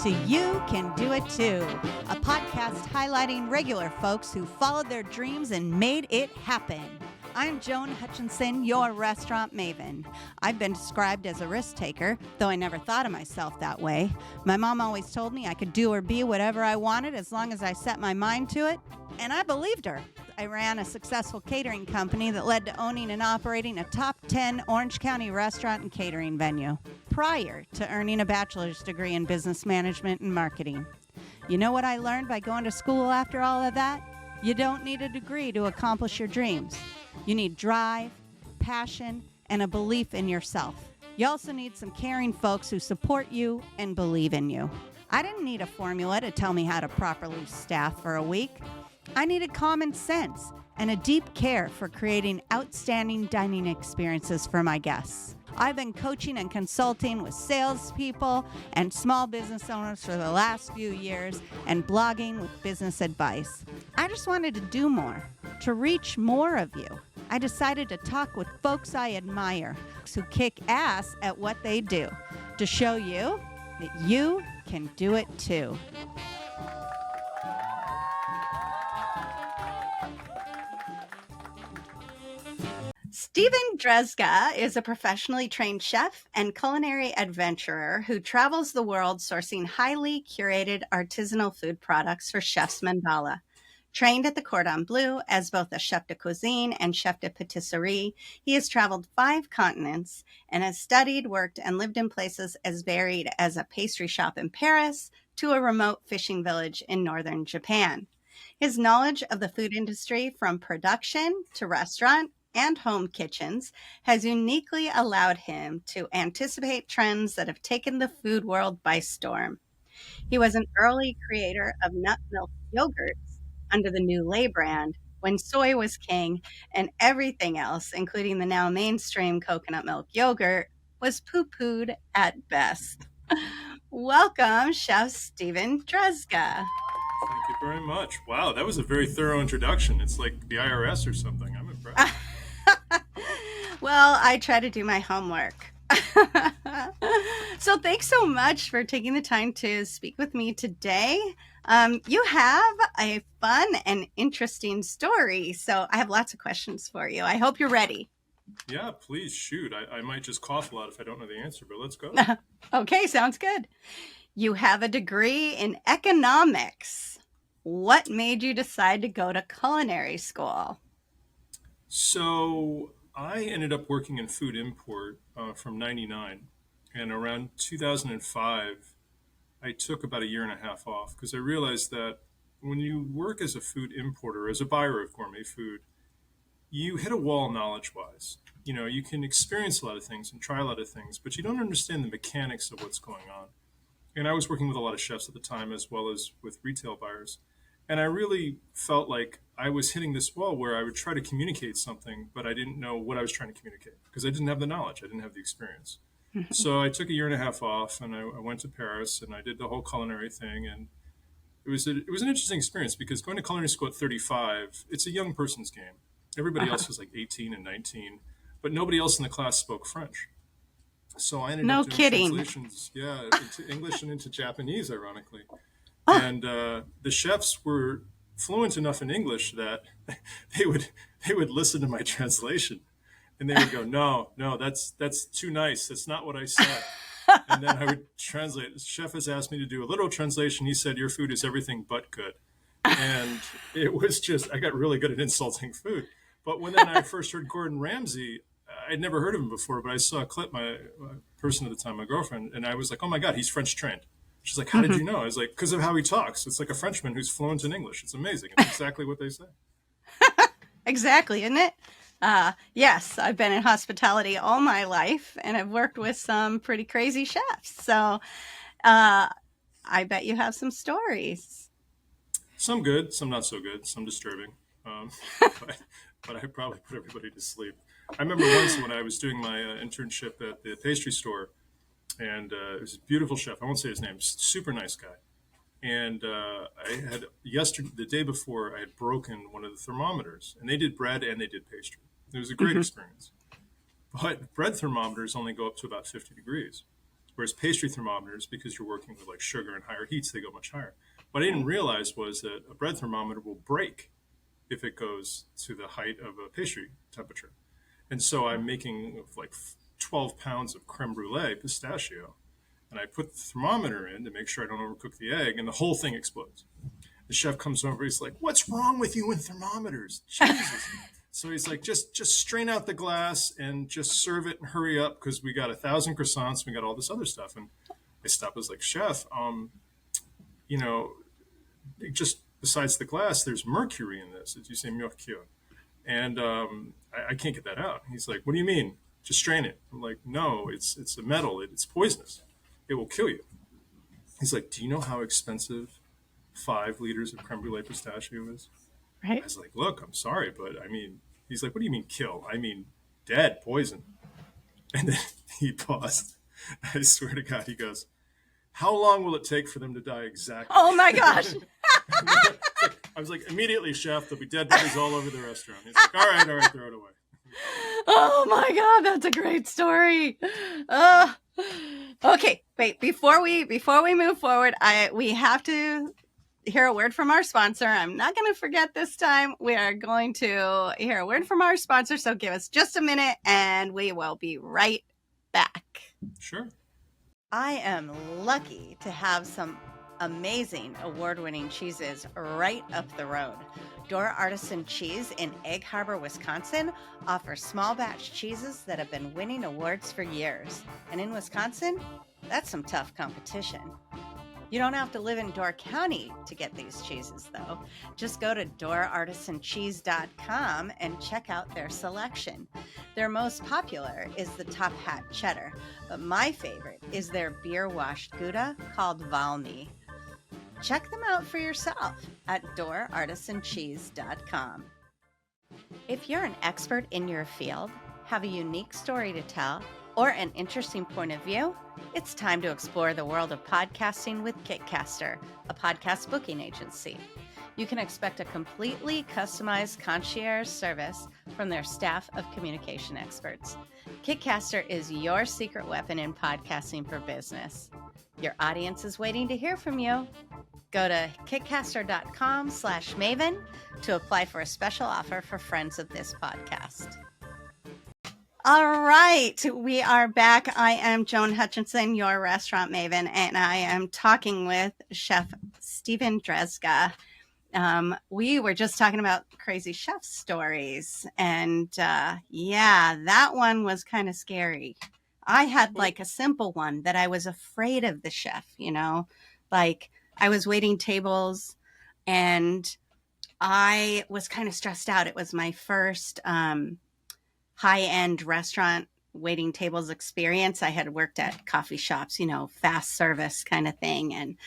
to You Can Do It Too, a podcast highlighting regular folks who followed their dreams and made it happen. I'm Joan Hutchinson, your restaurant maven. I've been described as a risk taker, though I never thought of myself that way. My mom always told me I could do or be whatever I wanted as long as I set my mind to it, and I believed her. I ran a successful catering company that led to owning and operating a top 10 Orange County restaurant and catering venue, prior to earning a bachelor's degree in business management and marketing. You know what I learned by going to school after all of that? You don't need a degree to accomplish your dreams. You need drive, passion, and a belief in yourself. You also need some caring folks who support you and believe in you. I didn't need a formula to tell me how to properly staff for a week. I needed common sense and a deep care for creating outstanding dining experiences for my guests. I've been coaching and consulting with salespeople and small business owners for the last few years and blogging with business advice. I just wanted to do more, to reach more of you. I decided to talk with folks I admire, who kick ass at what they do, to show you that you can do it too. Stephen Drezga is a professionally trained chef and culinary adventurer who travels the world sourcing highly curated artisanal food products for chefs Mandala. Trained at the Cordon Bleu as both a chef de cuisine and chef de patisserie, he has traveled 5 continents and has studied, worked, and lived in places as varied as a pastry shop in Paris to a remote fishing village in northern Japan. His knowledge of the food industry, from production to restaurant and home kitchens, has uniquely allowed him to anticipate trends that have taken the food world by storm. He was an early creator of nut milk yogurts under the NuLait brand when soy was king and everything else, including the now mainstream coconut milk yogurt, was poo-pooed at best. Welcome, Chef Stephen Drezga. Thank you very much. Wow, that was a very thorough introduction. It's like the IRS or something. I'm impressed. Well, I try to do my homework. So thanks so much for taking the time to speak with me today. You have a fun and interesting story, so I have lots of questions for you. I hope you're ready. Yeah, please shoot. I might just cough a lot if I don't know the answer, but let's go. Okay, sounds good. You have a degree in economics. What made you decide to go to culinary school? So I ended up working in food import from 99, and around 2005, I took about a year and a half off because I realized that when you work as a food importer, as a buyer of gourmet food, you hit a wall knowledge-wise. You know, you can experience a lot of things and try a lot of things, but you don't understand the mechanics of what's going on. And I was working with a lot of chefs at the time, as well as with retail buyers. And I really felt like I was hitting this wall where I would try to communicate something, but I didn't know what I was trying to communicate because I didn't have the knowledge. I didn't have the experience. So I took a year and a half off, and I went to Paris, and I did the whole culinary thing. And it was an interesting experience because going to culinary school at 35, it's a young person's game. Everybody else was like 18 and 19, but nobody else in the class spoke French. So I ended up doing translations, into English and into Japanese, ironically. And the chefs were fluent enough in English that they would listen to my translation, and they would go, "No, that's too nice. That's not what I said." And then I would translate. The chef has asked me to do a literal translation. He said, "Your food is everything but good," and it was just I got really good at insulting food. But when then I first heard Gordon Ramsay, I'd never heard of him before, but I saw a clip, my person at the time, my girlfriend, and I was like, "Oh my God, he's French trained." She's like, "How did you know?" I was like, "Because of how he talks. It's like a Frenchman who's fluent in English. It's amazing. It's exactly what they say." Exactly, isn't it? Yes, I've been in hospitality all my life, and I've worked with some pretty crazy chefs. So I bet you have some stories. Some good, some not so good, some disturbing. But I probably put everybody to sleep. I remember once when I was doing my internship at the pastry store, and it was a beautiful chef. I won't say his name. Super nice guy. And I had the day before, I had broken one of the thermometers, and they did bread and they did pastry. It was a great experience. But bread thermometers only go up to about 50 degrees, Whereas pastry thermometers, because you're working with like sugar and higher heats, they go much higher. What I didn't realize was that a bread thermometer will break if it goes to the height of a pastry temperature. And so I'm making like 12 pounds of creme brulee pistachio. And I put the thermometer in to make sure I don't overcook the egg, and the whole thing explodes. The chef comes over, he's like, "What's wrong with you and thermometers? Jesus." So he's like, just strain out the glass and just serve it and hurry up because we got 1,000 croissants, we got all this other stuff. And I stopped, I was like, "Chef, you know, just besides the glass, there's mercury in this. Did you say mercure?" And I can't get that out. He's like, "What do you mean? Just strain it." I'm like, "No, it's a metal. It's poisonous. It will kill you." He's like, "Do you know how expensive 5 liters of creme brulee pistachio is?" I Right. was like, "Look, I'm sorry, but I mean," he's like, "What do you mean kill? I mean dead, poison." And then he paused. I swear to God, he goes, "How long will it take for them to die exactly?" Oh my gosh. I was like, "Immediately, chef. There'll be dead bodies all over the restaurant." He's like, all right, throw it away. Oh my God, that's a great story. Uh, okay, wait, before we move forward, we have to hear a word from our sponsor. I'm not going to forget this time. We are going to hear a word from our sponsor, so give us just a minute and we will be right back. Sure. I am lucky to have some amazing award-winning cheeses right up the road. Door Artisan Cheese in Egg Harbor, Wisconsin offers small batch cheeses that have been winning awards for years. And in Wisconsin, that's some tough competition. You don't have to live in Door County to get these cheeses, though. Just go to doorartisancheese.com and check out their selection. Their most popular is the Top Hat Cheddar, but my favorite is their beer-washed Gouda called Valmy. Check them out for yourself at doorartisancheese.com. If you're an expert in your field, have a unique story to tell, or an interesting point of view, it's time to explore the world of podcasting with Kitcaster, a podcast booking agency. You can expect a completely customized concierge service from their staff of communication experts. Kitcaster is your secret weapon in podcasting for business. Your audience is waiting to hear from you. Go to kitcaster.com/maven to apply for a special offer for friends of this podcast. All right, we are back. I am Joan Hutchinson, your restaurant maven, and I am talking with Chef Stephen Drezga. We were just talking about crazy chef stories, and yeah, that one was kind of scary. I had like a simple one that I was afraid of the chef, like I was waiting tables and I was kind of stressed out. It was my first high-end restaurant waiting tables experience. I had worked at coffee shops, fast service kind of thing. And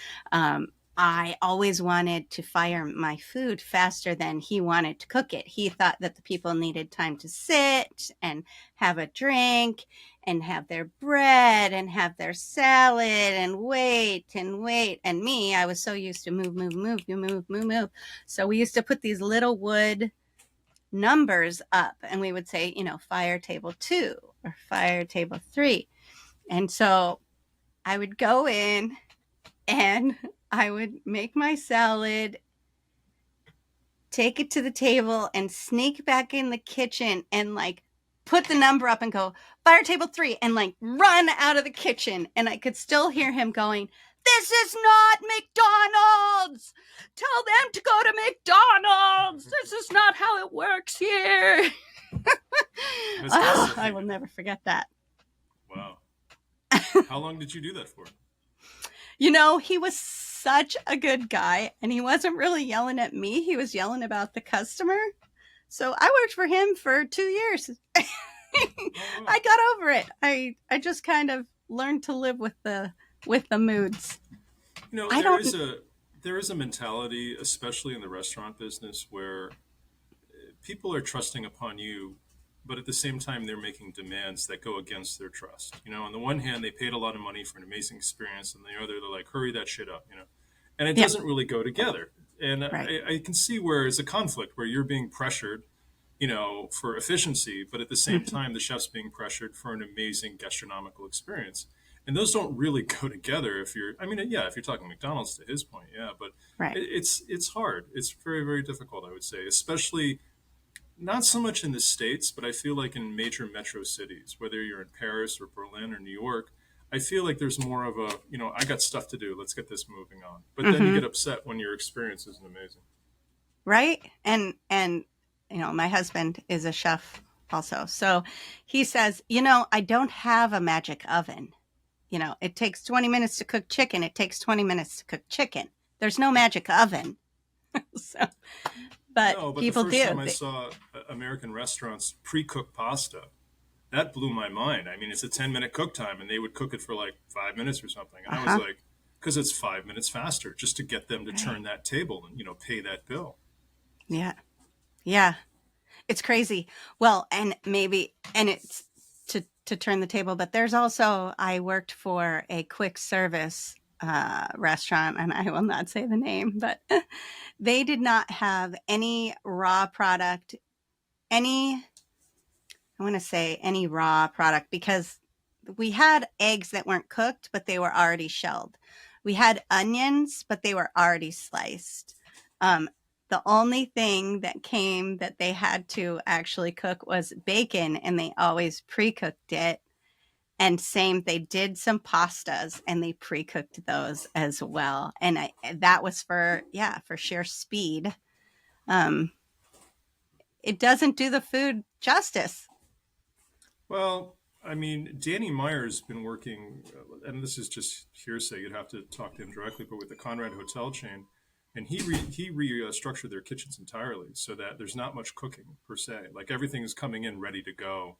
I always wanted to fire my food faster than he wanted to cook it. He thought that the people needed time to sit and have a drink and have their bread and have their salad and wait. And me, I was so used to move. So we used to put these little wood numbers up and we would say, fire table 2 or fire table 3. And so I would go in and I would make my salad, take it to the table and sneak back in the kitchen and put the number up and go fire table 3 and run out of the kitchen. And I could still hear him going, "This is not McDonald's. Tell them to go to McDonald's. This is not how it works here." I will never forget that. Wow. How long did you do that for? He was such a good guy and he wasn't really yelling at me. He was yelling about the customer. So I worked for him for 2 years. I got over it. I just kind of learned to live with the moods. There is a mentality, especially in the restaurant business, where people are trusting upon you, but at the same time, they're making demands that go against their trust. On the one hand, they paid a lot of money for an amazing experience, and the other, they're like, hurry that shit up, and it doesn't really go together. And right. I can see where there's a conflict where you're being pressured, for efficiency, but at the same time, the chef's being pressured for an amazing gastronomical experience. And those don't really go together if you're, I mean, yeah, if you're talking McDonald's to his point, yeah, but Right. it's hard. It's very, very difficult, I would say, especially not so much in the States, but I feel like in major metro cities, whether you're in Paris or Berlin or New York, I feel like there's more of a, I got stuff to do. Let's get this moving on. But then you Mm-hmm. get upset when your experience isn't amazing. Right. And my husband is a chef also. So he says, I don't have a magic oven. It takes 20 minutes to cook chicken. It takes 20 minutes to cook chicken. There's no magic oven. So, but No, but the people first do. time I saw American restaurants pre-cook pasta, that blew my mind. I mean, it's a 10-minute cook time, and they would cook it for like 5 minutes or something. And I was Uh-huh. like, because it's 5 minutes faster just to get them to Right. turn that table and, pay that bill. Yeah. Yeah. It's crazy. Well, and it's to turn the table, but there's also, I worked for a quick service restaurant, and I will not say the name, but they did not have any raw product, any, I want to say any raw product, because we had eggs that weren't cooked, but they were already shelled. We had onions, but they were already sliced. Um, the only thing that came that they had to actually cook was bacon, and they always pre-cooked it. And same, they did some pastas and they pre-cooked those as well. And that was for sheer speed. Um, it doesn't do the food justice. Well, I mean, Danny Meyer's been working, and this is just hearsay. You'd have to talk to him directly, but with the Conrad Hotel chain, and he restructured their kitchens entirely so that there's not much cooking per se. Like everything is coming in ready to go,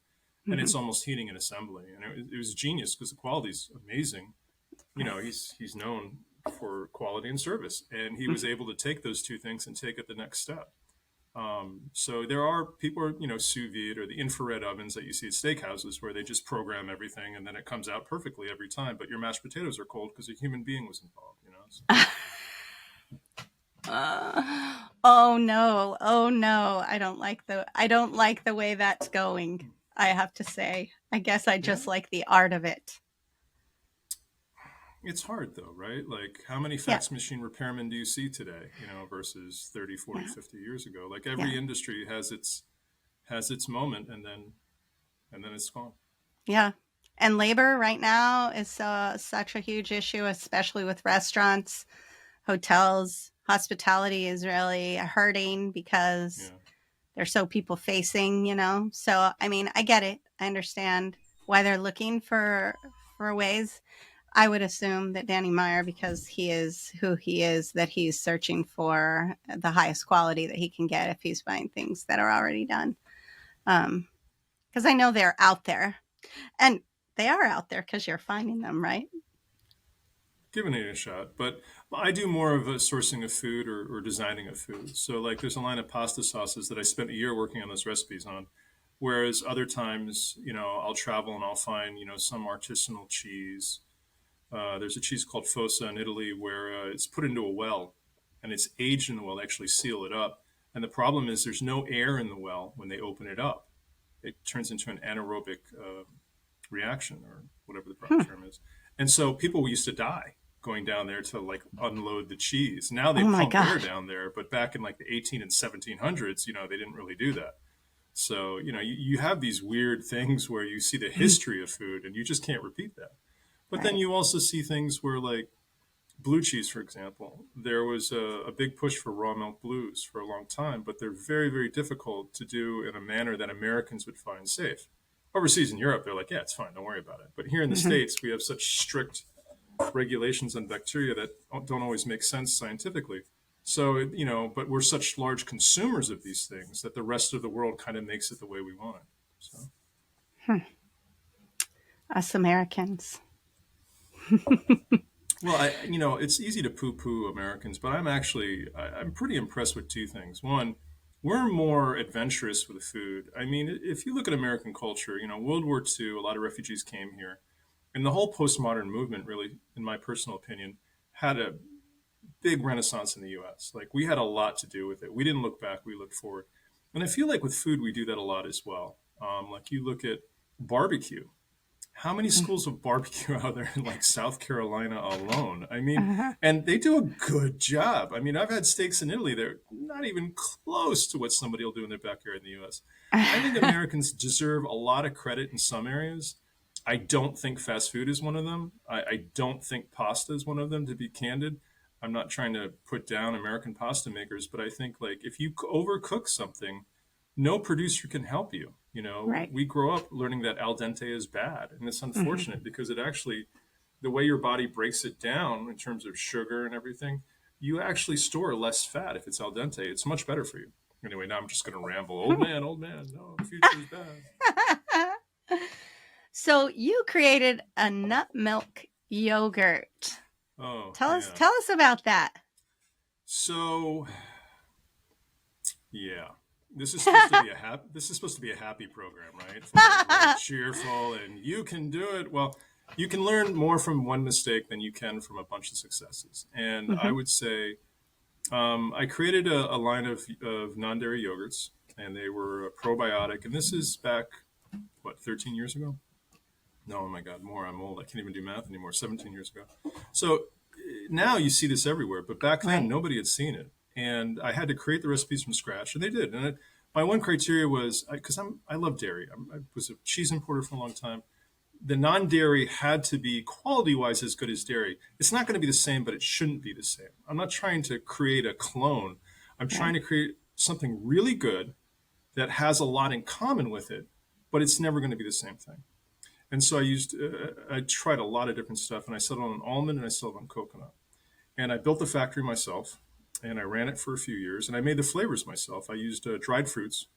and Mm-hmm. it's almost heating and assembly. And it was genius because the quality's amazing. He's known for quality and service, and he was able to take those two things and take it the next step. So there are people, sous vide or the infrared ovens that you see at steakhouses where they just program everything and then it comes out perfectly every time. But your mashed potatoes are cold because a human being was involved. So. Oh no. Oh no. I don't like the way that's going. I have to say. I guess I Yeah, just like the art of it. it's hard though, right? Like how many Yeah. fax machine repairmen do you see today, versus 30, 40, Yeah. 50 years ago? Like Yeah. every industry has its moment and then it's gone. Yeah. And labor right now is such a huge issue, especially with restaurants, hotels. Hospitality is really hurting because Yeah. they're so people facing. So, I mean, I get it. I understand why they're looking for ways. I would assume that Danny Meyer, because he is who he is, that he's searching for the highest quality that he can get if he's buying things that are already done. Because I know they're out there, and they are out there because you're finding them, right? Giving it a shot. But I do more of a sourcing of food or designing of food. So like there's a line of pasta sauces that I spent a year working on those recipes on. Whereas other times, I'll travel and I'll find, some artisanal cheese. There's a cheese called fossa in Italy where it's put into a well and it's aged in the well. They actually seal it up. And the problem is there's no air in the well when they open it up. It turns into an anaerobic reaction or whatever the proper Hmm. term is. And so people used to die going down there to like unload the cheese. Now they Oh my pump air gosh. down there, but back in like the 18 and 1700s, they didn't really do that. So, you have these weird things where you see the history of food and you just can't repeat that. But then Right. you also see things where like blue cheese, for example, there was a big push for raw milk blues for a long time, but they're very, very difficult to do in a manner that Americans would find safe. Overseas in Europe, they're like, yeah, it's fine, don't worry about it. But here in the Hmm. States, we have such strict regulations on bacteria that don't always make sense scientifically. So, but we're such large consumers of these things that the rest of the world kind of makes it the way we want it. So, Us Americans. well, it's easy to poo-poo Americans, but I'm pretty impressed with two things. One, we're more adventurous with food. I mean, if you look at American culture, World War II, a lot of refugees came here, and the whole postmodern movement, really, in my personal opinion, had a big renaissance in the U.S. Like we had a lot to do with it. We didn't look back; we looked forward. And I feel like with food, we do that a lot as well. Like you look at barbecue. how many schools of barbecue out there in like South Carolina alone? I mean, Uh-huh. and they do a good job. I mean, I've had steaks in Italy. They're not even close to what somebody will do in their backyard in the US. I think Americans deserve a lot of credit in some areas. I don't think fast food is one of them. I don't think pasta is one of them, to be candid. I'm not trying to put down American pasta makers, but I think like if you overcook something, no producer can help you. You know, Right. we grow up learning that al dente is bad, and it's Hmm. unfortunate because it actually, the way your body breaks it down in terms of sugar and everything, you actually store less fat if it's al dente. It's much better for you. Anyway, now I'm just going to ramble. Old man, no, the future is bad. So you created a nut milk yogurt. Oh, Tell us yeah. tell us about that. So, yeah. This is supposed to be a happy program, right? Full of like cheerful and you can do it. Well, you can learn more from one mistake than you can from a bunch of successes. And I Hmm. would say I created a line of non-dairy yogurts, and they were probiotic. And this is back, what, 13 years ago? No, oh my God, more. I'm old. I can't even do math anymore. 17 years ago. So now you see this everywhere, but back then Right. nobody had seen it. And I had to create the recipes from scratch, and they did. And my one criteria was because I love dairy. I was a cheese importer for a long time. The non-dairy had to be quality-wise as good as dairy. It's not going to be the same, but it shouldn't be the same. I'm not trying to create a clone. I'm trying Right. to create something really good that has a lot in common with it, but it's never going to be the same thing. And so I tried a lot of different stuff, and I settled on almond and I settled on coconut. And I built the factory myself, and I ran it for a few years, and I made the flavors myself. I used dried fruits,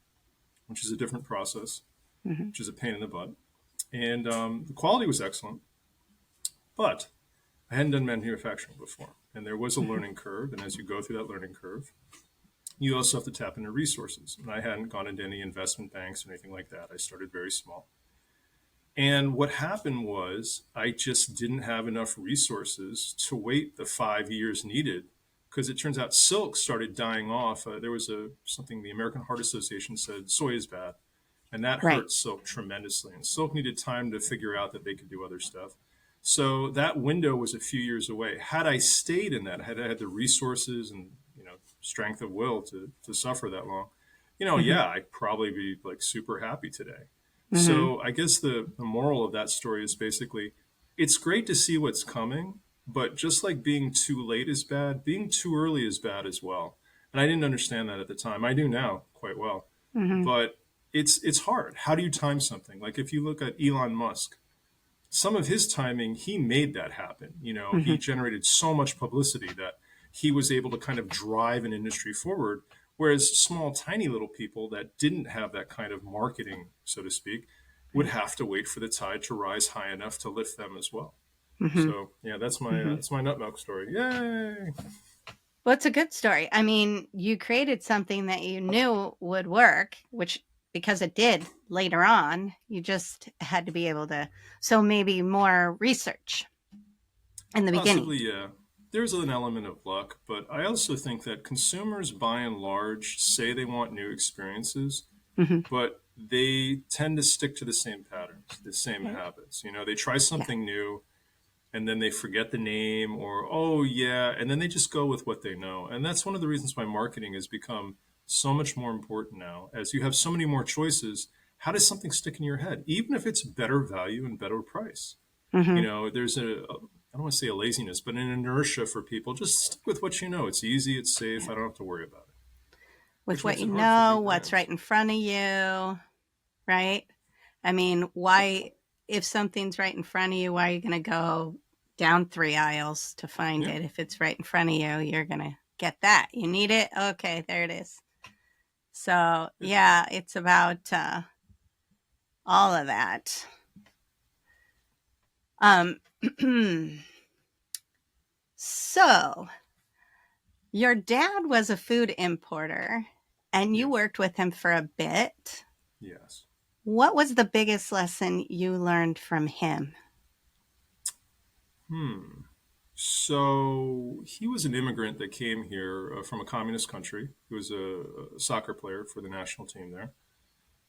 which is a different process, Hmm. which is a pain in the butt. And the quality was excellent, but I hadn't done manufacturing before, and there was a Hmm. learning curve. And as you go through that learning curve, you also have to tap into resources. And I hadn't gone into any investment banks or anything like that. I started very small. And what happened was I just didn't have enough resources to wait the 5 years needed because it turns out silk started dying off. There was something the American Heart Association said soy is bad, and that Right. hurt silk tremendously. And silk needed time to figure out that they could do other stuff. So that window was a few years away. Had I stayed in that, had I had the resources and strength of will to suffer that long, Hmm. yeah, I'd probably be like super happy today. Hmm. So I guess the moral of that story is basically it's great to see what's coming, but just like being too late is bad, being too early is bad as well. And I didn't understand that at the time. I do now quite well. Hmm. But it's hard. How do you time something? Like if you look at Elon Musk, some of his timing, he made that happen. He Hmm. generated so much publicity that he was able to kind of drive an industry forward. Whereas small, tiny little people that didn't have that kind of marketing, so to speak, would Right. have to wait for the tide to rise high enough to lift them as well. Hmm. So yeah, Hmm. that's my nut milk story. Yay! Well, it's a good story. I mean, you created something that you knew would work, which because it did later on, you just had to be able to. So maybe more research in the beginning. Possibly, yeah. There's an element of luck, but I also think that consumers, by and large, say they want new experiences, Hmm. but they tend to stick to the same patterns, the same Right. habits. They try Yeah. something new and then they forget the name or, oh, yeah, and then they just go with what they know. And that's one of the reasons why marketing has become so much more important now. As you have so many more choices, how does something stick in your head, even if it's better value and better price? Hmm. There's I don't want to say a laziness, but an inertia for people. Just stick with what you know. It's easy, it's safe, Yeah. I don't have to worry about it, With which what makes you it hard for know, big what's brands. right in front of you, right? I mean, why, if something's right in front of you, why are you going to go down 3 aisles to find Yeah. it? If it's right in front of you, you're going to get that. You need it? Okay, there it is. So, It, yeah, it's about all of that. Um, so, your dad was a food importer and you yes. worked with him for a bit. Yes. What was the biggest lesson you learned from him? Hmm. So he was an immigrant that came here from a communist country. He was a soccer player for the national team there.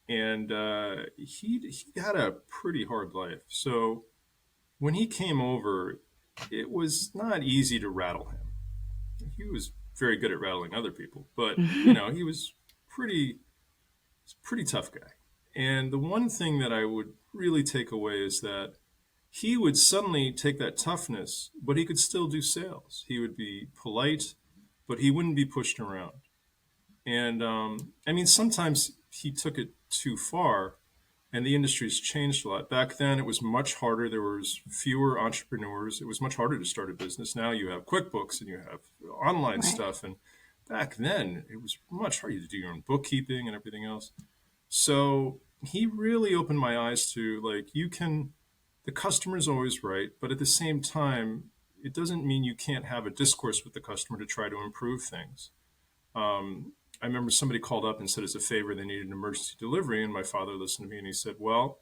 and he had a pretty hard life. So when he came over, it was not easy to rattle him. He was very good at rattling other people, but he was pretty pretty tough guy. And the one thing that I would really take away is that he would suddenly take that toughness, but he could still do sales. He would be polite, but he wouldn't be pushed around. And I mean, sometimes he took it too far, and the industry's changed a lot. Back then, it was much harder. There was fewer entrepreneurs. It was much harder to start a business. Now you have QuickBooks and you have online Right. stuff. And back then, it was much harder to do your own bookkeeping and everything else. So he really opened my eyes to like, the customer's always right, but at the same time, it doesn't mean you can't have a discourse with the customer to try to improve things. I remember somebody called up and said as a favor they needed an emergency delivery, and my father listened to me and he said, "Well,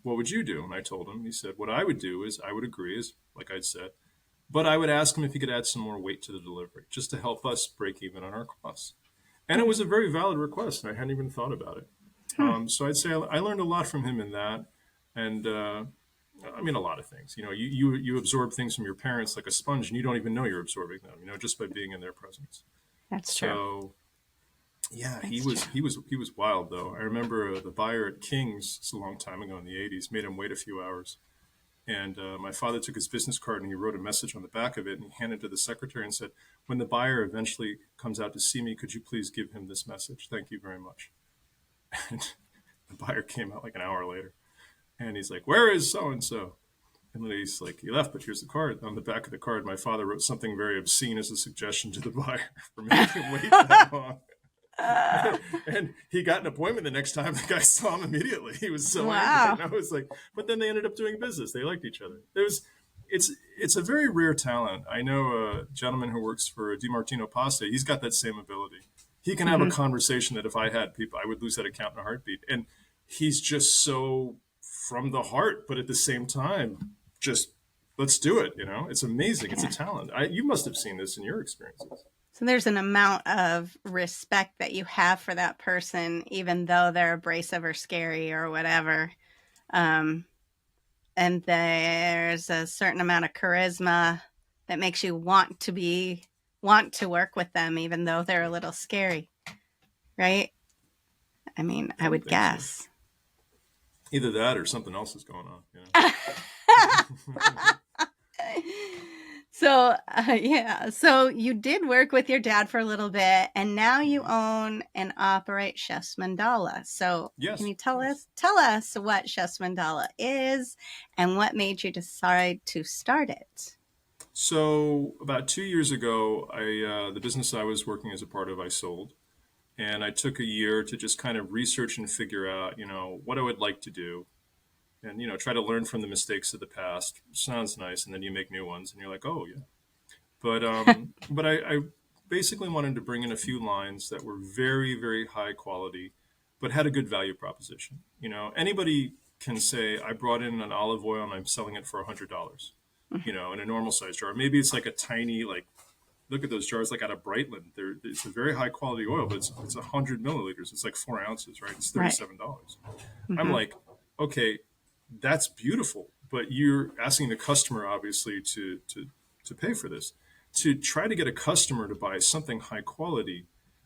what would you do?" And I told him. He said, "What I would do is I would agree, is like I'd said, but I would ask him if he could add some more weight to the delivery, just to help us break even on our costs." And it was a very valid request, and I hadn't even thought about it. So I'd say I learned a lot from him in that, and I mean a lot of things. You absorb things from your parents like a sponge, and you don't even know you're absorbing them. Just by being in their presence. That's true. So yeah, he That's was true. he was wild though. I remember the buyer at King's, it's a long time ago in the '80s, made him wait a few hours. And my father took his business card and he wrote a message on the back of it and he handed it to the secretary and said, "When the buyer eventually comes out to see me, could you please give him this message? Thank you very much." And the buyer came out like an hour later and he's like, "Where is so and so?" And then he's like, "He left, but here's the card." On the back of the card, my father wrote something very obscene as a suggestion to the buyer for making him wait that long. And he got an appointment the next time. The guy saw him immediately. He was so Wow. angry. And I was like, but then they ended up doing business. They liked each other. It's a very rare talent. I know a gentleman who works for DiMartino Pasta. He's got that same ability. He can have a conversation that if I had people, I would lose that account in a heartbeat. And he's just so from the heart, but at the same time, just let's do it. It's amazing. It's a talent. You must have seen this in your experiences. So there's an amount of respect that you have for that person, even though they're abrasive or scary or whatever. And there's a certain amount of charisma that makes you want to work with them, even though they're a little scary, right? I mean, I would think so. guess. Either that or something else is going on. So, yeah. So you did work with your dad for a little bit, and now you own and operate Chef's Mandala. So Yes. can you tell us what Chef's Mandala is and what made you decide to start it? So about 2 years ago, the business I was working as a part of, I sold. And I took a year to just kind of research and figure out, what I would like to do. And, try to learn from the mistakes of the past. Sounds nice. And then you make new ones and you're like, oh, yeah. But I basically wanted to bring in a few lines that were very, very high quality, but had a good value proposition. Anybody can say, I brought in an olive oil and I'm selling it for $100, in a normal size jar. Maybe it's like a tiny, look at those jars like out of Brightland. It's a very high quality oil, but it's 100 milliliters. It's like 4 ounces, right? It's $37. Right. I'm like, okay, that's beautiful, but you're asking the customer obviously to pay for this. To try to get a customer to buy something high quality,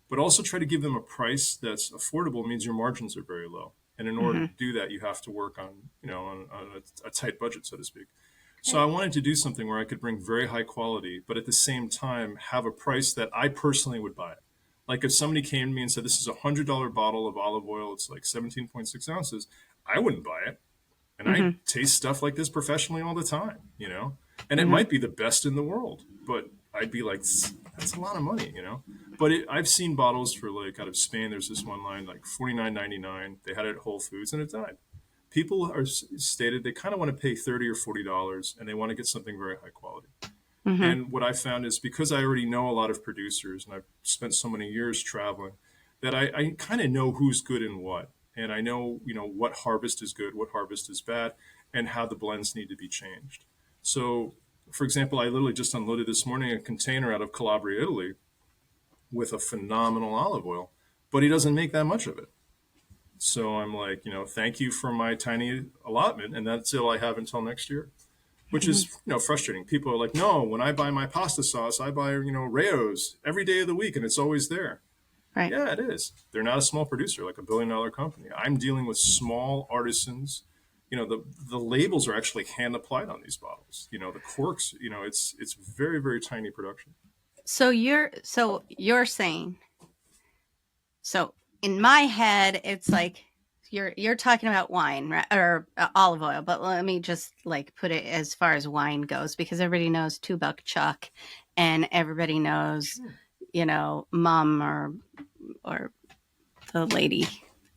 but also try to give them a price that's affordable means your margins are very low. And in order to do that, you have to work on, on a tight budget, so to speak. So I wanted to do something where I could bring very high quality, but at the same time have a price that I personally would buy. Like if somebody came to me and said, this is $100 bottle of olive oil, it's like 17.6 ounces, I wouldn't buy it. And I taste stuff like this professionally all the time, and it might be the best in the world, but I'd be like, that's a lot of money, But I've seen bottles for like out of Spain. There's this one line like $49.99. They had it at Whole Foods and it died. People are stated they kind of want to pay $30 or $40 and they want to get something very high quality. And what I found is because I already know a lot of producers and I've spent so many years traveling that I kind of know who's good in what. And I know, what harvest is good, what harvest is bad, and how the blends need to be changed. So, for example, I literally just unloaded this morning a container out of Calabria, Italy, with a phenomenal olive oil, but he doesn't make that much of it. So I'm like, thank you for my tiny allotment, and that's all I have until next year, which Hmm. is frustrating. People are like, no, when I buy my pasta sauce, I buy Rayo's every day of the week, and it's always there. Right. Yeah, it is. They're not a small producer like $1 billion company. I'm dealing with small artisans. The labels are actually hand applied on these bottles. The corks. It's very very tiny production. So you're saying, so in my head it's like you're talking about wine, right? Or olive oil, but let me just like put it as far as wine goes, because everybody knows $2 Chuck, and everybody knows, Sure. mom or the lady,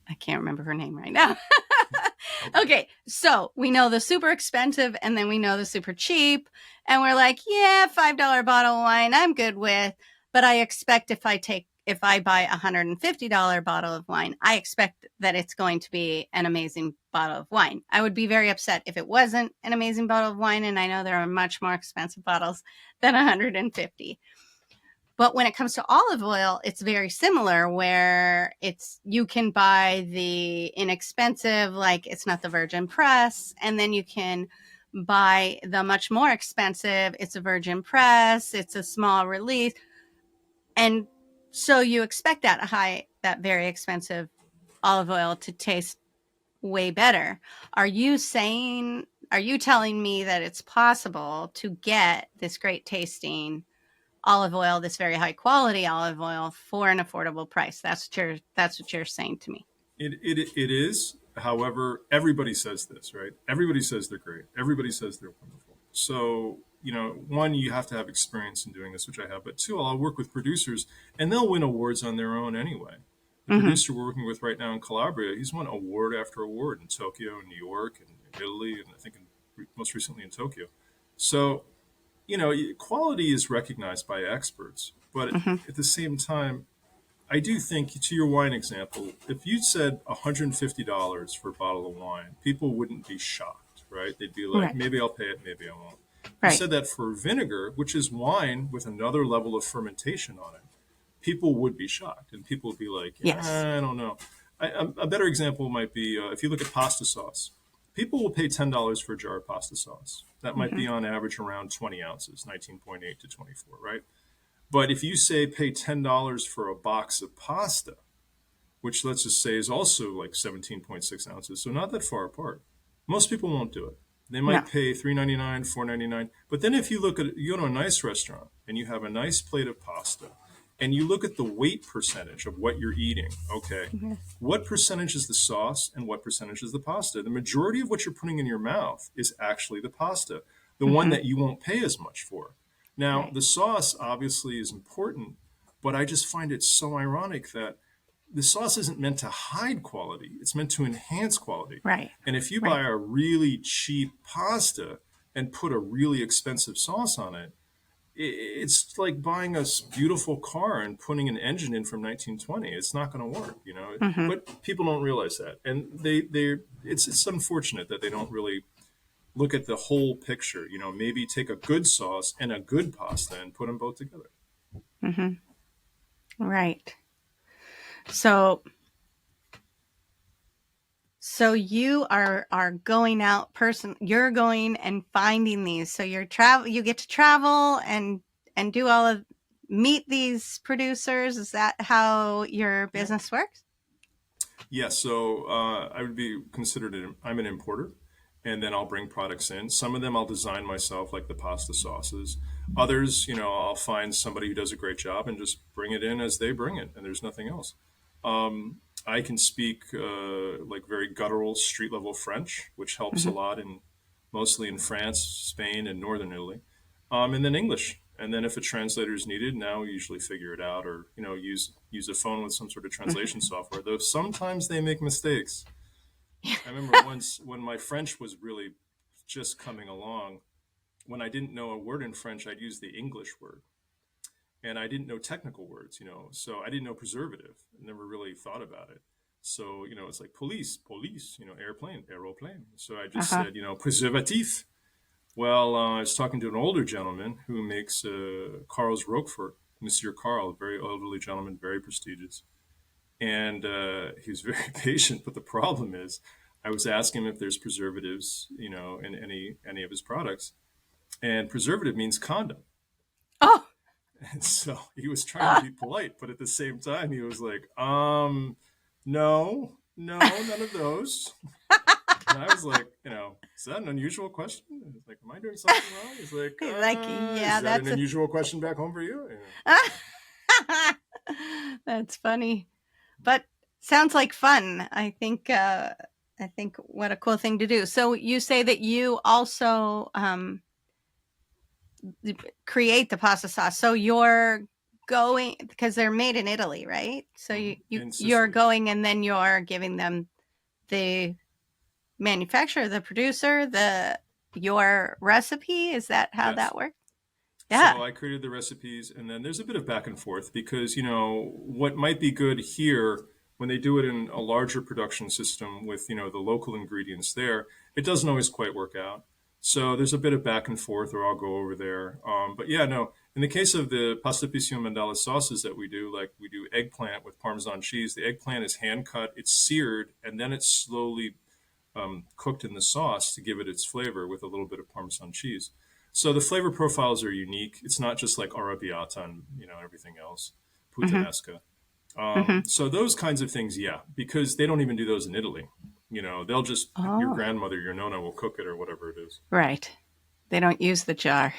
I can't remember her name right now. Okay. Okay, so we know the super expensive, and then we know the super cheap, and we're like, yeah, $5 bottle of wine I'm good with. But I expect if I buy $150 bottle of wine, I expect that it's going to be an amazing bottle of wine. I would be very upset if it wasn't an amazing bottle of wine, and I know there are much more expensive bottles than 150. But when it comes to olive oil, it's very similar, where you can buy the inexpensive, like it's not the virgin press, and then you can buy the much more expensive, it's a virgin press, it's a small release. And so you expect that very expensive olive oil to taste way better. Are you telling me that it's possible to get this great tasting olive oil, this very high quality olive oil, for an affordable price? That's what you're saying to me. It is. However, everybody says this, right? Everybody says they're great. Everybody says they're wonderful. So, one, you have to have experience in doing this, which I have. But two, I'll work with producers, and they'll win awards on their own anyway. The Mm-hmm. producer we're working with right now in Calabria, he's won award after award in Tokyo and New York and Italy, and I think most recently in Tokyo. So, quality is recognized by experts, but Mm-hmm. at the same time, I do think, to your wine example, if you said $150 for a bottle of wine, people wouldn't be shocked, right? They'd be like, Right. maybe I'll pay it, maybe I won't. You Right. said that for vinegar, which is wine with another level of fermentation on it, people would be shocked, and people would be like, Yes. I don't know. A better example might be if you look at pasta sauce. People will pay $10 for a jar of pasta sauce. That might Mm-hmm. be on average around 20 ounces, 19.8 to 24, right? But if you say pay $10 for a box of pasta, which let's just say is also like 17.6 ounces, so not that far apart, most people won't do it. They No. might pay $3.99, $4.99. But then if you go to a nice restaurant and you have a nice plate of pasta and you look at the weight percentage of what you're eating, okay, Yes. what percentage is the sauce and what percentage is the pasta? The majority of what you're putting in your mouth is actually the pasta, the one Mm-hmm. that you won't pay as much for. Now, Right. the sauce obviously is important, but I just find it so ironic that the sauce isn't meant to hide quality. It's meant to enhance quality. Right. And if you buy Right. a really cheap pasta and put a really expensive sauce on it, it's like buying a beautiful car and putting an engine in from 1920. It's not going to work. Mm-hmm. But people don't realize that, and it's unfortunate that they don't really look at the whole picture. Maybe take a good sauce and a good pasta and put them both together. Mm-hmm. Right. So So you are going out you're going and finding these. So you get to travel and do all of meet these producers. Is that how your Yeah. business works? Yes, so I would be considered I'm an importer, and then I'll bring products in. Some of them I'll design myself, like the pasta sauces. Others, I'll find somebody who does a great job and just bring it in as they bring it, and there's nothing else. I can speak like very guttural street level French, which helps a Hmm. lot mostly in France, Spain, and northern Italy, and then English. And then if a translator is needed, now we usually figure it out, or use a phone with some sort of translation software. Though sometimes they make mistakes. I remember once when my French was really just coming along. When I didn't know a word in French, I'd use the English word, and I didn't know technical words. So I didn't know preservative. I never really thought about it. So it's like police, airplane, aeroplane. So I just Uh-huh. said, preservatif. Well, I was talking to an older gentleman who makes Carl's Roquefort, Monsieur Carl, a very elderly gentleman, very prestigious. And he was very patient. But the problem is, I was asking him if there's preservatives, in any of his products, and preservative means condom. Oh, And so he was trying to be polite, but at the same time, he was like, no, none of those. And I was like, is that an unusual question? I was like, am I doing something wrong? He's like, yeah, is that an unusual question back home for you? That's funny, but sounds like fun. I think what a cool thing to do. So you say that you also create the pasta sauce. So you're going, because they're made in Italy, right? So you're going and then you're giving them the manufacturer, the producer, your recipe. Is that how that works? Yeah. So I created the recipes, and then there's a bit of back and forth because, what might be good here when they do it in a larger production system with, the local ingredients there, it doesn't always quite work out. So there's a bit of back and forth, or I'll go over there. But yeah, no, in the case of the pastificio mandala sauces that we do, like we do eggplant with Parmesan cheese, the eggplant is hand cut, it's seared, and then it's slowly cooked in the sauce to give it its flavor with a little bit of Parmesan cheese. So the flavor profiles are unique. It's not just like arrabbiata and everything else, puttanesca. So those kinds of things, yeah, because they don't even do those in Italy. They'll just your grandmother, your nona, will cook it or whatever it is. Right. They don't use the jar.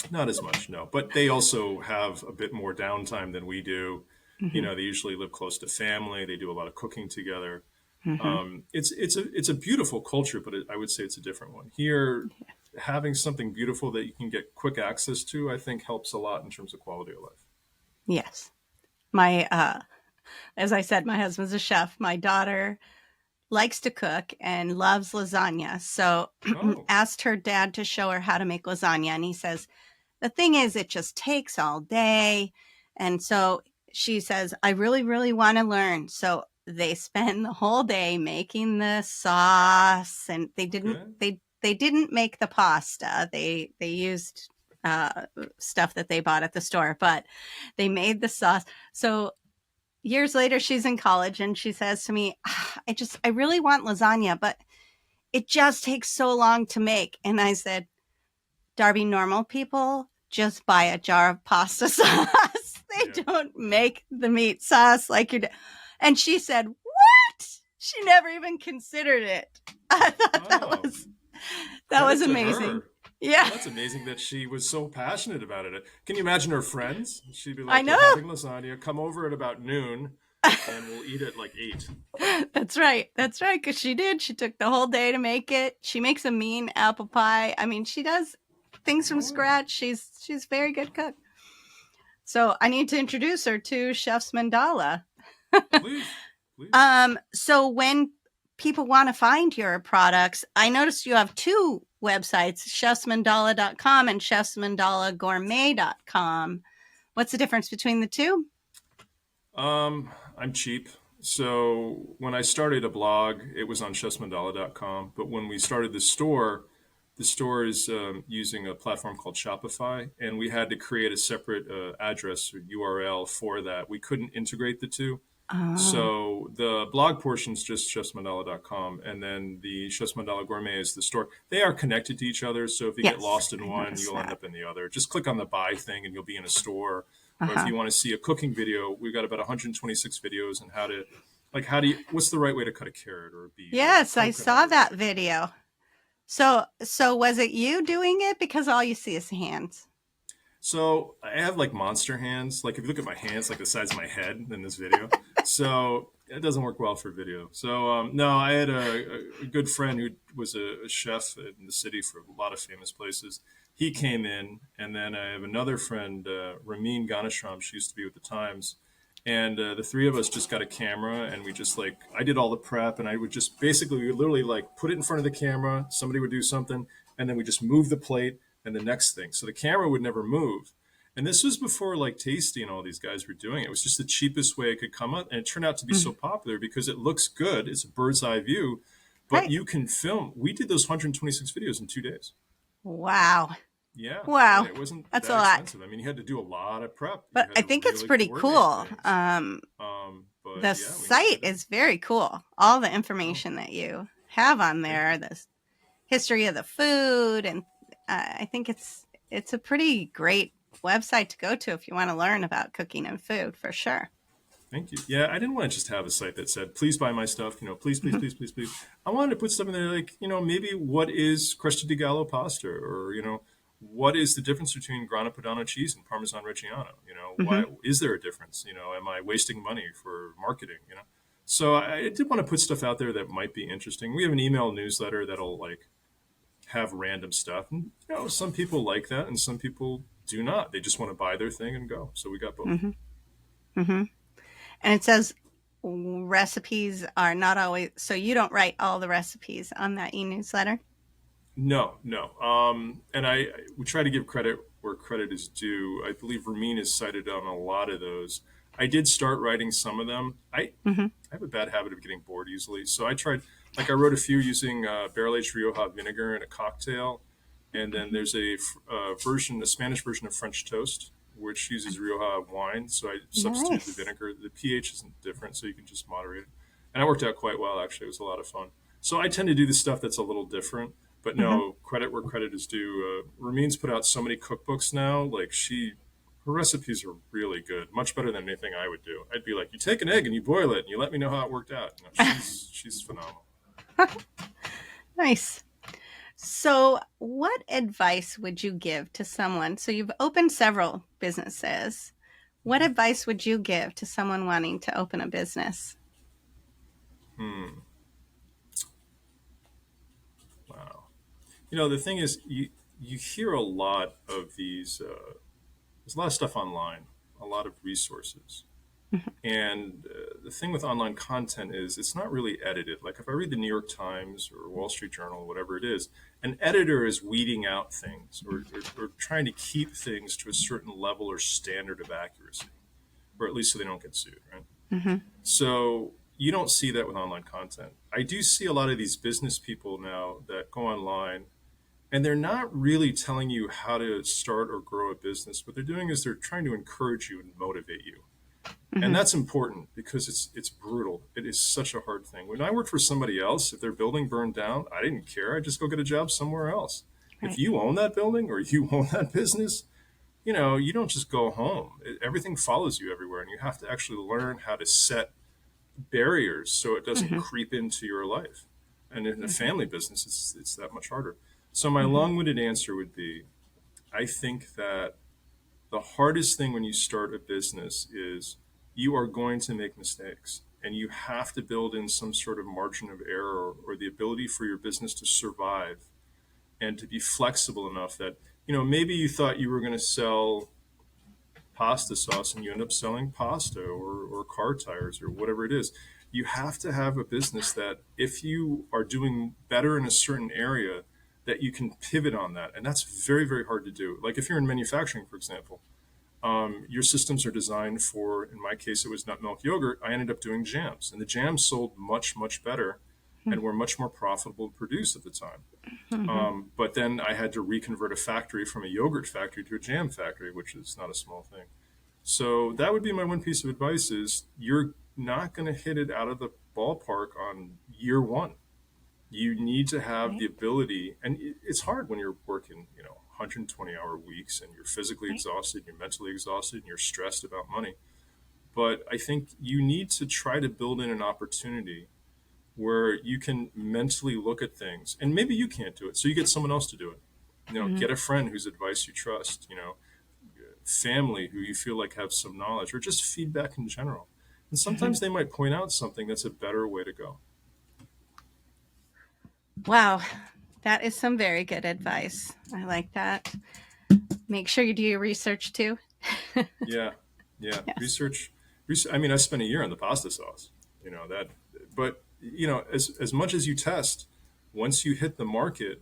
Not as much, no. But they also have a bit more downtime than we do. They usually live close to family. They do a lot of cooking together. It's a beautiful culture, but I would say it's a different one here. Having something beautiful that you can get quick access to, I think, helps a lot in terms of quality of life. Yes. As I said, my husband's a chef. My daughter likes to cook and loves lasagna. So asked her dad to show her how to make lasagna. And he says, the thing is, it just takes all day. And so she says, I really, really want to learn. So they spend the whole day making the sauce, and they didn't make the pasta. They used stuff that they bought at the store, but they made the sauce. So years later, she's in college and she says to me, I really want lasagna, but it just takes so long to make. And I said, Darby, normal people just buy a jar of pasta sauce. They don't make the meat sauce like you're And she said, what? She never even considered it. I thought that was amazing. Yeah. That's amazing that she was so passionate about it. Can you imagine her friends? She'd be like, we're having lasagna, come over at about noon, and we'll eat it like 8. That's right. That's right, because she did. She took the whole day to make it. She makes a mean apple pie. I mean, she does things from scratch. She's a very good cook. So I need to introduce her to Chef's Mandala. Please. So when people want to find your products, I noticed you have 2 websites, chefsmandala.com and chefsmandalagourmet.com. What's the difference between the 2? I'm cheap. So when I started a blog, it was on chefsmandala.com. But when we started the store is using a platform called Shopify, and we had to create a separate address or URL for that. We couldn't integrate the 2. So the blog portion is just chefsmandala.com, and then the Chef's Mandala Gourmet is the store. They are connected to each other, so if you get lost in one, you'll end up in the other. Just click on the buy thing and you'll be in a store. Or if you want to see a cooking video, we've got about 126 videos on what's the right way to cut a carrot or a beet. Yes, I saw that video. So was it you doing it? Because all you see is hands. So I have like monster hands. Like if you look at my hands, like the size of my head in this video. So it doesn't work well for video. So no, I had a good friend who was a chef in the city for a lot of famous places. He came in, and then I have another friend, Ramin Ghanashram. She used to be with the Times. And the 3 of us just got a camera, and we just I did all the prep, and I would just we would literally put it in front of the camera. Somebody would do something, and then we just move the plate and the next thing. So the camera would never move. And this was before Tasty and all these guys were doing it. It was just the cheapest way it could come up. And it turned out to be so popular because it looks good. It's a bird's eye view, but you can film. We did those 126 videos in 2 days. Wow. Yeah. Wow. It wasn't That's that a lot. expensive. I mean, you had to do a lot of prep. But I think it's pretty cool. But But The yeah, we need to do site that. is very cool. All the Oh, information that you have on thank there, the history of the food, and I think it's a pretty great website to go to if you want to learn about cooking and food for sure. Thank you. Yeah, I didn't want to just have a site that said, please buy my stuff, please, please, Mhm. please, please, please. I wanted to put stuff in there like, maybe what is crusted di gallo pasta, or, what is the difference between grana padano cheese and Parmesan Reggiano? Why Mhm. is there a difference? Am I wasting money for marketing? So I did want to put stuff out there that might be interesting. We have an email newsletter that'll like have random stuff. And, some people like that and some people do not. They just want to buy their thing and go. So we got both. Mhm. Mhm. And it says recipes are not always, so you don't write all the recipes on that e-newsletter. No, no. And we try to give credit where credit is due. I believe Ramin is cited on a lot of those. I did start writing some of them. Mhm. I have a bad habit of getting bored easily. So I tried, like I wrote a few using barrel aged Rioja vinegar in a cocktail. And then Mhm. there's a Spanish version of French toast, which uses Rioja wine. So I substituted the Nice. vinegar. The pH isn't different, so you can just moderate it. And it worked out quite well, actually. It was a lot of fun. So I tend to do the stuff that's a little different. But Mhm. no, credit where credit is due. Ramin's put out so many cookbooks now. Her recipes are really good, much better than anything I would do. I'd be like, you take an egg and you boil it, and you let me know how it worked out. No, she's phenomenal. Nice. So, what advice would you give to someone? So, you've opened several businesses. What advice would you give to someone wanting to open a business? Hmm. Wow. The thing is, you hear a lot of these. There's a lot of stuff online, a lot of resources. Mhm. And the thing with online content is it's not really edited. Like if I read the New York Times or Wall Street Journal, whatever it is, an editor is weeding out things or trying to keep things to a certain level or standard of accuracy, or at least so they don't get sued, right? Mhm. So you don't see that with online content. I do see a lot of these business people now that go online and they're not really telling you how to start or grow a business. What they're doing is they're trying to encourage you and motivate you. And Mhm. that's important because it's brutal. It is such a hard thing. When I worked for somebody else, if their building burned down, I didn't care. I just go get a job somewhere else. If Right. you own that building or you own that business, you don't just go home. Everything follows you everywhere, and you have to actually learn how to set barriers so it doesn't Mhm. creep into your life. And in a Mhm. family business, it's that much harder. So my Mhm. long-winded answer would be, I think that the hardest thing when you start a business is you are going to make mistakes and you have to build in some sort of margin of error or the ability for your business to survive and to be flexible enough that maybe you thought you were going to sell pasta sauce and you end up selling pasta or car tires or whatever it is. You have to have a business that if you are doing better in a certain area that you can pivot on that, and that's very very hard to do. Like if you're in manufacturing, for example, your systems are designed for, in my case, it was nut milk yogurt. I ended up doing jams, and the jams sold much, much better and were much more profitable to produce at the time. Mhm. But then I had to reconvert a factory from a yogurt factory to a jam factory, which is not a small thing. So that would be my one piece of advice is you're not going to hit it out of the ballpark on year one. You need to have Right. the ability, and it's hard when you're working, 120-hour weeks and you're physically Right. exhausted, you're mentally exhausted, and you're stressed about money. But I think you need to try to build in an opportunity where you can mentally look at things, and maybe you can't do it, so you get someone else to do it. Mhm. Get a friend whose advice you trust. Family who you feel like have some knowledge, or just feedback in general. And Mhm. sometimes they might point out something that's a better way to go. Wow, that is some very good advice. I like that. Make sure you do your research too. Yeah, yeah. Yes. I mean, I spent a year on the pasta sauce. That, but as much as you test, once you hit the market,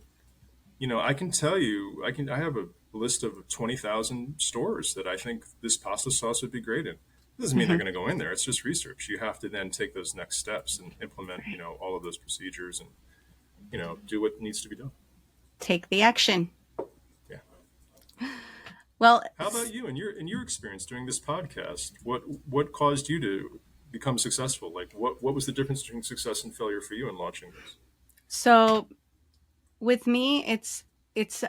I can tell you, I have a list of 20,000 stores that I think this pasta sauce would be great in. It doesn't mean they're Mhm. going to go in there. It's just research. You have to then take those next steps and implement, Right. all of those procedures and, do what needs to be done. Take the action. Yeah. Well, How about you in your experience doing this podcast? What caused you to become successful? Like what was the difference between success and failure for you in launching this? So with me, it's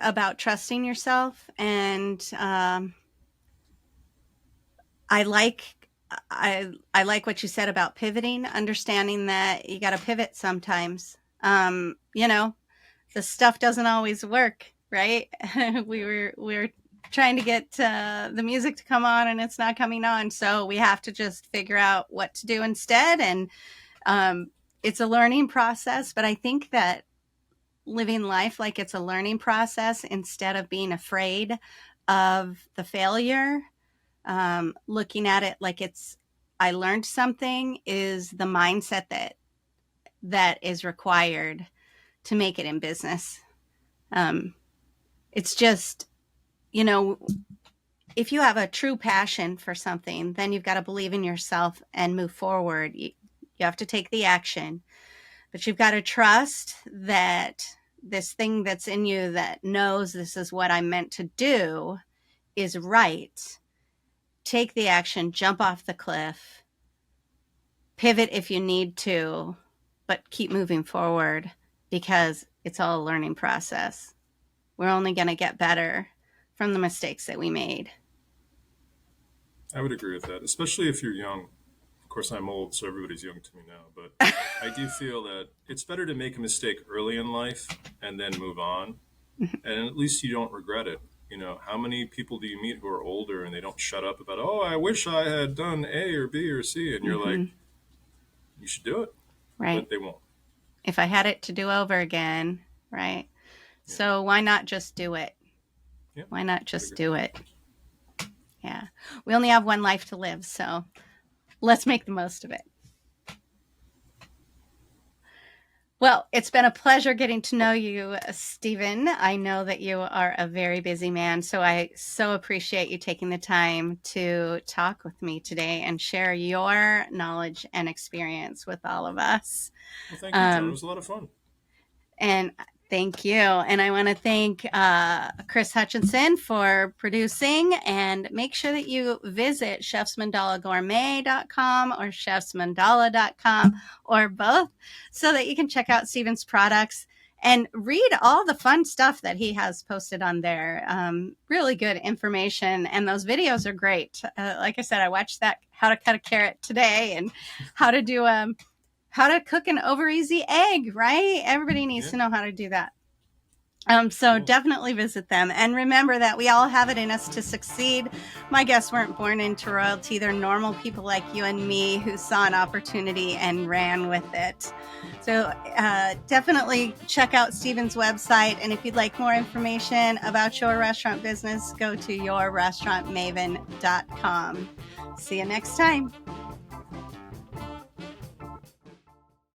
about trusting yourself, and I like I like what you said about pivoting, understanding that you got to pivot sometimes. You know, the stuff doesn't always work, right? we were trying to get the music to come on, and it's not coming on, so we have to just figure out what to do instead. And it's a learning process, but I think that living life like it's a learning process instead of being afraid of the failure, looking at it like it's I learned something, is the mindset that is required to make it in business. It's just, you know, if you have a true passion for something, then you've got to believe in yourself and move forward. You have to take the action, but you've got to trust that this thing that's in you that knows this is what I'm meant to do is right. Take the action, jump off the cliff, pivot if you need to, but keep moving forward, because it's all a learning process. We're only going to get better from the mistakes that we made. I would agree with that, especially if you're young. Of course, I'm old, so everybody's young to me now, but I do feel that it's better to make a mistake early in life and then move on, and at least you don't regret it. You know, how many people do you meet who are older and they don't shut up about, oh, I wish I had done A or B or C, and you're like, you should do it, right? But they won't. If I had it to do over again, right? Yeah. So why not just do it? Yeah, why not just do it? Yeah. We only have one life to live, so let's make the most of it. Well, it's been a pleasure getting to know you, Stephen. I know that you are a very busy man, so I so appreciate you taking the time to talk with me today and share your knowledge and experience with all of us. Well, thank you, Joan. It was a lot of fun. And thank you. And I want to thank Chris Hutchinson for producing. And make sure that you visit chefsmandalagourmet.com or chefsmandala.com or both, so that you can check out Stephen's products and read all the fun stuff that he has posted on there. Really good information. And those videos are great. Like I said, I watched that how to cut a carrot today, and how to do how to cook an over easy egg, right? Everybody needs to know how to do that. So definitely visit them. And remember that we all have it in us to succeed. My guests weren't born into royalty. They're normal people like you and me who saw an opportunity and ran with it. So definitely check out Stephen's website. And if you'd like more information about your restaurant business, go to yourrestaurantmaven.com. See you next time.